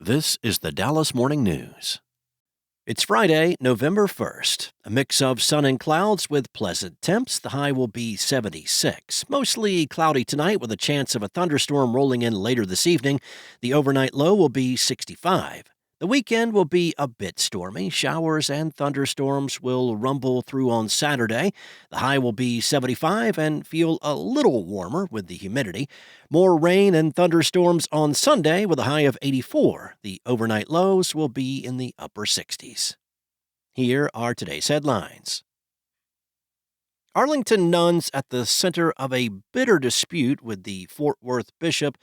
This is the Dallas Morning News. It's Friday, November 1st. A mix of sun and clouds with pleasant temps. The high will be 76. Mostly cloudy tonight with a chance of a thunderstorm rolling in later this evening. The overnight low will be 65. The weekend will be a bit stormy. Showers and thunderstorms will rumble through on Saturday. The high will be 75 and feel a little warmer with the humidity. More rain and thunderstorms on Sunday with a high of 84. The overnight lows will be in the upper 60s. Here are today's headlines. Arlington nuns at the center of a bitter dispute with the Fort Worth bishop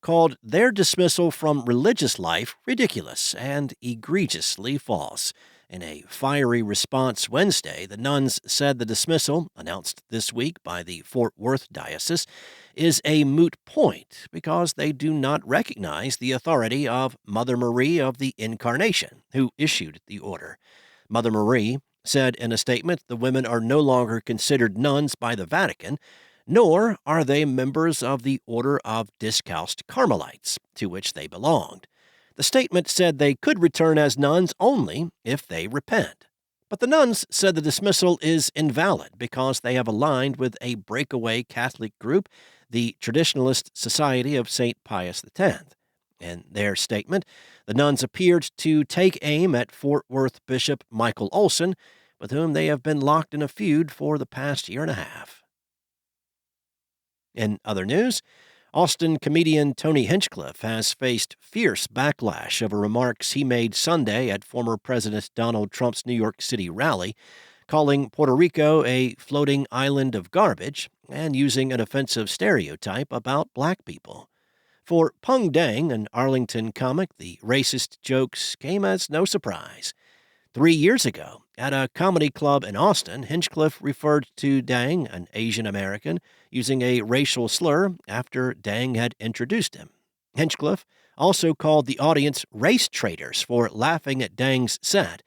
called their dismissal from religious life ridiculous and egregiously false. In a fiery response Wednesday, the nuns said the dismissal, announced this week by the Fort Worth diocese, is a moot point because they do not recognize the authority of Mother Marie of the Incarnation, who issued the order. Mother Marie said in a statement the women are no longer considered nuns by the Vatican, nor are they members of the Order of Discalced Carmelites, to which they belonged. The statement said they could return as nuns only if they repent. But the nuns said the dismissal is invalid because they have aligned with a breakaway Catholic group, the Traditionalist Society of St. Pius X. In their statement, the nuns appeared to take aim at Fort Worth Bishop Michael Olson, with whom they have been locked in a feud for the past year and a half. In other news, Austin comedian Tony Hinchcliffe has faced fierce backlash over remarks he made Sunday at former President Donald Trump's New York City rally, calling Puerto Rico a floating island of garbage and using an offensive stereotype about black people. For Peng Dang, an Arlington comic, the racist jokes came as no surprise. 3 years ago, at a comedy club in Austin, Hinchcliffe referred to Dang, an Asian American, using a racial slur after Dang had introduced him. Hinchcliffe also called the audience race traitors for laughing at Dang's set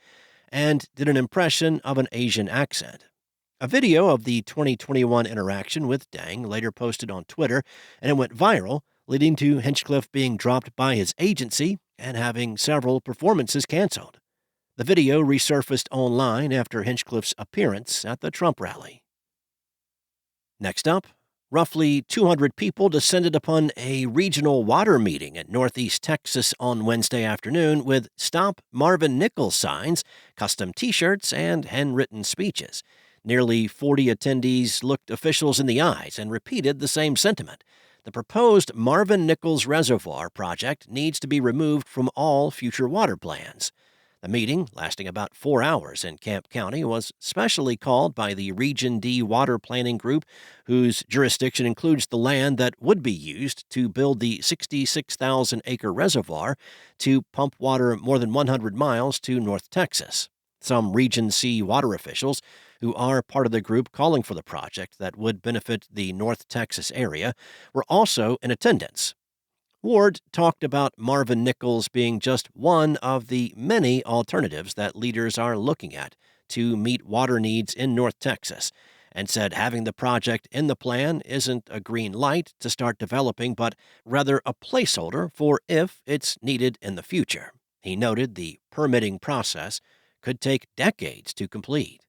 and did an impression of an Asian accent. A video of the 2021 interaction with Dang later posted on Twitter, and it went viral, leading to Hinchcliffe being dropped by his agency and having several performances canceled. The video resurfaced online after Hinchcliffe's appearance at the Trump rally. Next up, roughly 200 people descended upon a regional water meeting at Northeast Texas on Wednesday afternoon with Stop Marvin Nichols signs, custom T-shirts, and handwritten speeches. Nearly 40 attendees looked officials in the eyes and repeated the same sentiment. The proposed Marvin Nichols Reservoir project needs to be removed from all future water plans. The meeting, lasting about 4 hours in Camp County, was specially called by the Region D Water Planning Group, whose jurisdiction includes the land that would be used to build the 66,000-acre reservoir to pump water more than 100 miles to North Texas. Some Region C water officials, who are part of the group calling for the project that would benefit the North Texas area, were also in attendance. Ward talked about Marvin Nichols being just one of the many alternatives that leaders are looking at to meet water needs in North Texas, and said having the project in the plan isn't a green light to start developing, but rather a placeholder for if it's needed in the future. He noted the permitting process could take decades to complete.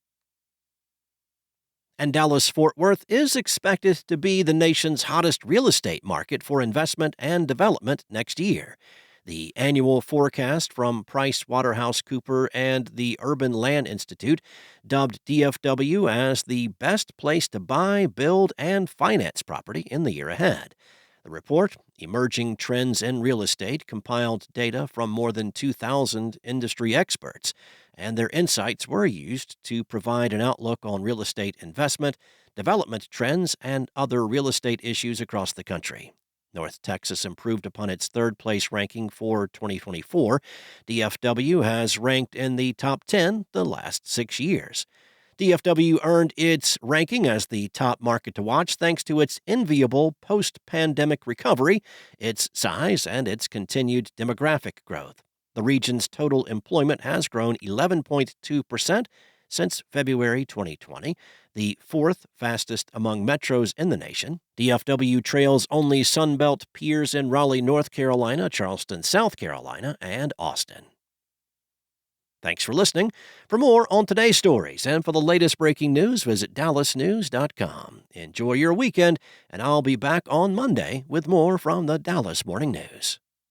And Dallas-Fort Worth is expected to be the nation's hottest real estate market for investment and development next year. The annual forecast from PricewaterhouseCoopers and the Urban Land Institute dubbed DFW as the best place to buy, build, and finance property in the year ahead. The report, Emerging Trends in Real Estate, compiled data from more than 2,000 industry experts, and their insights were used to provide an outlook on real estate investment, development trends, and other real estate issues across the country. North Texas improved upon its third-place ranking for 2024. DFW has ranked in the top 10 the last 6 years. DFW earned its ranking as the top market to watch thanks to its enviable post-pandemic recovery, its size, and its continued demographic growth. The region's total employment has grown 11.2% since February 2020, the fourth fastest among metros in the nation. DFW trails only Sunbelt peers in Raleigh, North Carolina, Charleston, South Carolina, and Austin. Thanks for listening. For more on today's stories and for the latest breaking news, visit dallasnews.com. Enjoy your weekend, and I'll be back on Monday with more from the Dallas Morning News.